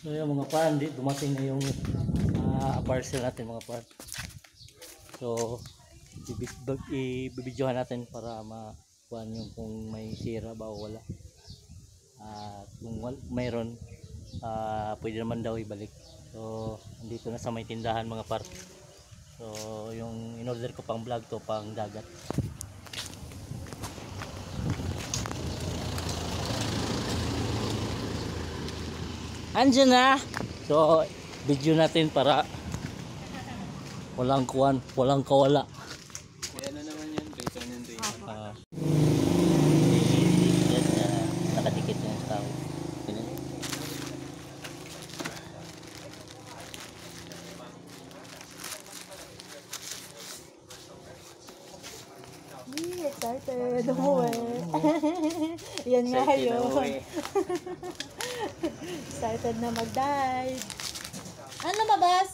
So yung mga par, dumating na yung parcel natin mga par. So ibibidyohan natin para makuhaan yung kung may sira ba o wala. Kung mayroon, pwede naman daw ibalik. So andito na sa may tindahan mga par. So yung in-order ko pang vlog to, pang dagat. Andiyan na. So video natin para walang kuwan, walang kawala. Kaya ano naman yan, kaysa nyan rin. Nakadikit na yung tao. Excited umuwi. Yan nga yun. Excited na mag-dive. Ano lumabas?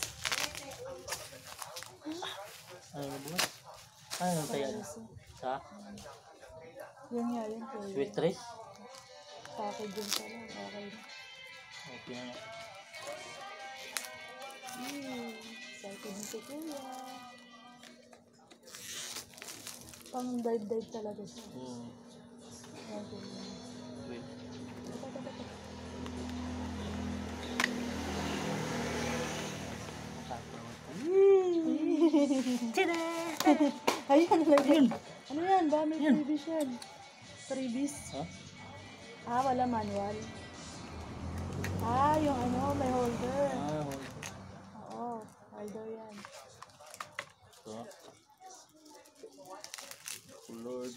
Ano lumabas? Ano kaya? Sa? Yan nga yun. Sweet trees? Takot dyan pala. Okay. Okay na. Excited na si Kuya. Pang dive-dive talaga siya. Okay. Wait. Ayan, yun. Ano yan? Ba, may freebies yan. Freebies? Huh? Wala manual. Yung ano, may holder. Oo, holder yan. So, Lord.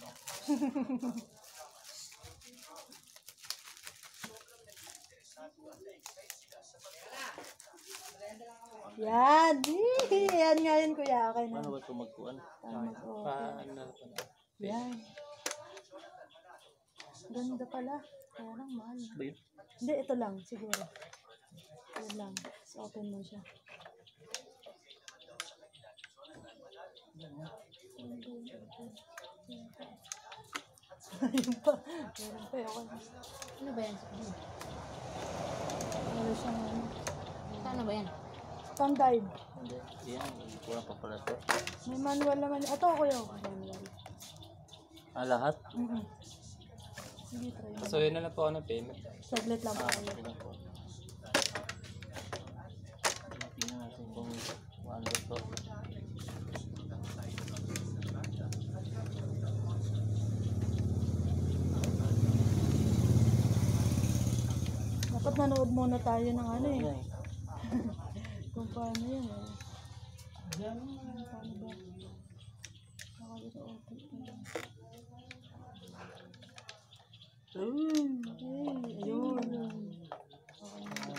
Yan. Yan nga yun, kuya. Okay na. Paano ba ito magkuhan? Yan. Ganda pala. Kaya lang mahal. Ba yun? Hindi, ito lang. Siguro. Yan lang. So, open mo siya. Ayun pa. Meron pa yun. Ano ba yan? Meron siyang ano. Ano ba yan? Pang dive. Hindi. Yan. Kuha pa pala ito. May manual naman. Ito ako yung manual. Lahat? Sige, try mo. So yun na lang po ako ng payment. Saglit lang po kayo. Tingnan po. Tingnan natin kung ano ito. Dapat nanood muna tayo ng ano eh. Kung paano yan eh. Paano ba? Nakalito okay. Ayun.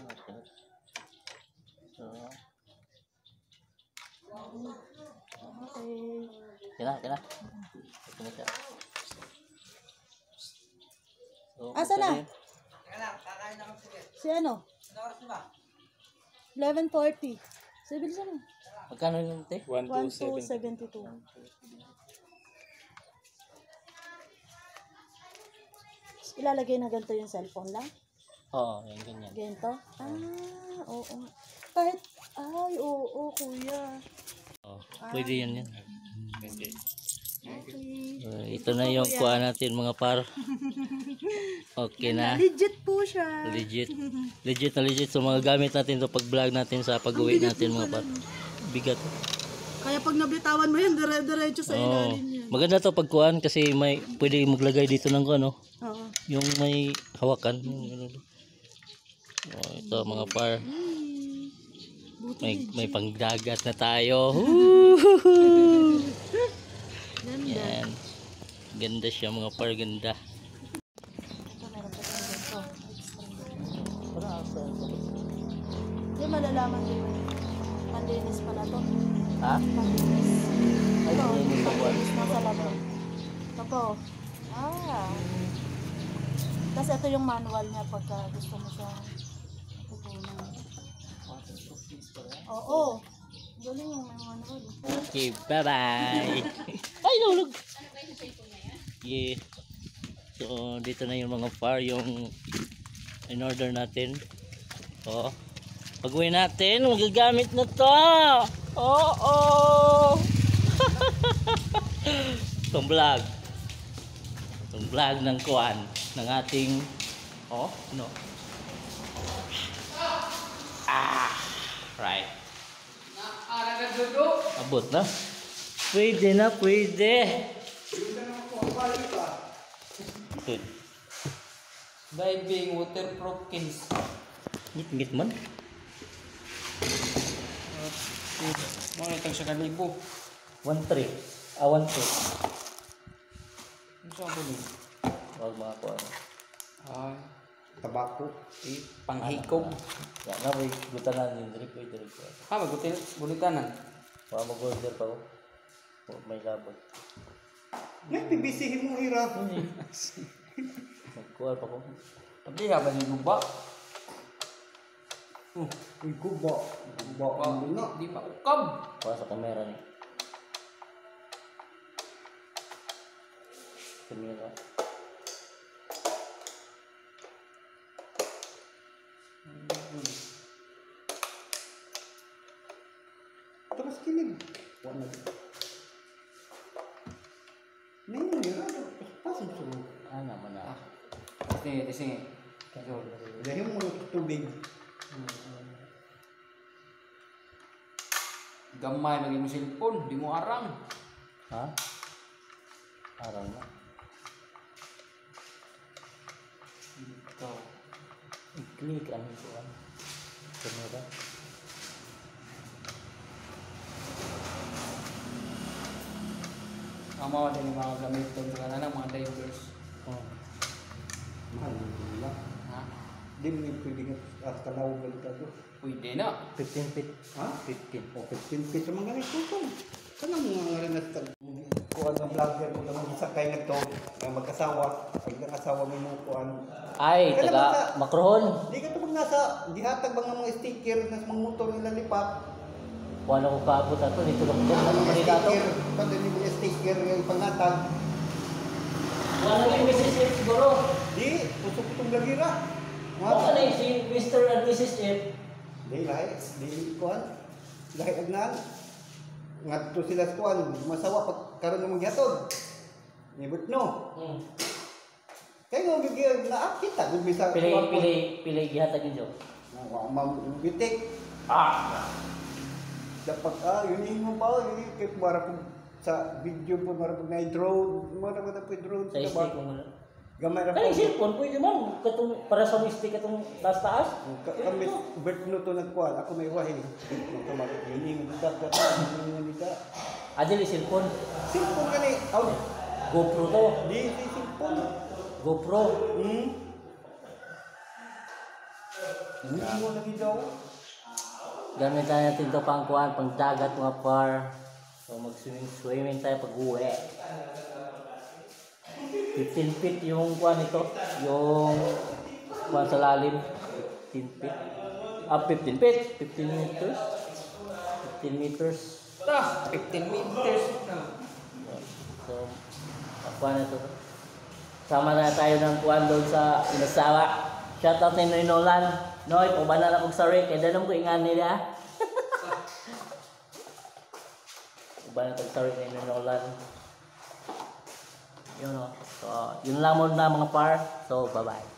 Okay. Kina. So, Asa na? Si ano? 11:40. So, bilisan mo. magkano yun, te? 1270. 1272. Ilalagay na ganito yung cellphone lang? Oo, yan ganyan. Ganito? Oo. Kahit, oo, kuya. Pwede yan. Okay. Ito na yung kuha natin mga par. Okay na. Legit po siya. Legit. Legit na legit. So mga gamit natin to pag vlog natin sa pag-uwi natin mga par. Bigat. Kaya pag nabitawan mo yan, dire-diretso sa ilalim yan. Maganda to pagkuhan kasi may pwede maglagay dito ng ano. Oo. Yung may hawakan. Ito mga par. May pangdagat na tayo. Ganda. Yan. Ganda siya mga par, ganda. Ito, meron pa tayo dito. Hindi malalaman din mo. Pandinis pala to. Ha? Pandinis. Ay, Ito, pandinis sa buwan. pandinis nasa labo. Ito. Tapos ito yung manual niya pagka gusto mo siya tutunan. Oo. Galing yung may manual. Okay, bye-bye. Ay, nulog. Yeah. So, dito na yung mga par, yung in-order natin. Oh. Pag-uwi natin, magagamit na to. Oo. Itong vlog. Itong vlog ng kuan ng ating no. Right. Abot na. Pwede na, pwede. Good. Diving waterproof case. Ngit-ngit man. Ano itong sa kalibo? 1-3. 1-2. Ano sa ako din? Huwag mga kuan. Tabako. Panghikog. Ya, na may gutanan yung drip, pwede rin kuan. Bulitanan. Huwag mag-order pa ko. May labot. Nagbibisihin mo hirap. Magkuha pa ko. Pati nga ba yung guba? Uy, kuba. Kuba. Ano na? Di pa ukab. Kuha sa kamera niya. Kamera. Tapos kilig. Wala. Ngayon, hirap. Pasok sa mo. Naman na. Tising. Dahil mo ng tubig. Gamay lagi mo cellphone, di mo arang. Ha? Araw na. Ito. I-click ang kuan. Kamera. Amaw din yung mga gamiton sa kanang mga divers. Mahal nila. Ha? Di mo yung pwede nga at kalawag balik ako. Pwede na. 15 feet. Ha? 15. O, 15 feet ang mga ganito ko. Kanang mga nga rin at kuhan ng vlogger ko naman isa kayo nagto na mag-asawa. Pag nang-asawa mo mo kuhan. Ay, Kailan taga ba sa- Macron. Di ka ito pag nasa, di hatag ba nga mga sticker na sa mga motor nila lipat. Wala ko kaabot ato nito lang din. Ano Mga Manila to? sticker, pag hindi mo yung sticker yung panghatag. Wala yung Mrs. F siguro. Di, pusok itong lagira. Ano na si Mr. and Mrs. F? Di, lahi, di kuhan. Lahi agnan. Ngadto sila sa kuhan, masawa pag karoon ng maghatod. Nibot no. Kaya nga gigil na kita gud bisa Pili gihatag niyo. Mabitik. Dapat yun mo pa yun kay para po sa video po para pag na drone, mara ko po drone Sa stick mo na. Gamay ra Kaya po. cellphone pwede man katong para sa stick katong taas. Kami bert no to nagkuan ako may wahi. No kamay yun yung dapat yun nita. Adili cellphone. Cellphone kani out. GoPro to. Di cellphone. GoPro. Hindi mo lagi daw. Gamitan natin to pang kuan, pang dagat mga par. So mag-swimming tayo pag uwi. 15 feet yung kuan ito, yung kuan sa lalim. 15 feet. 15 feet. 15 meters. 15 meters. 15 meters. So, kuan na to. Sama na tayo ng kuan doon sa Inasawa. Shoutout ni Noy Nolan. Noy, pabana na kong sorry. Kaya dalam ko ingan nila. Pabana kong sorry ni Noy Nolan. Yun o. So, yun lang muna mga par. So, bye-bye.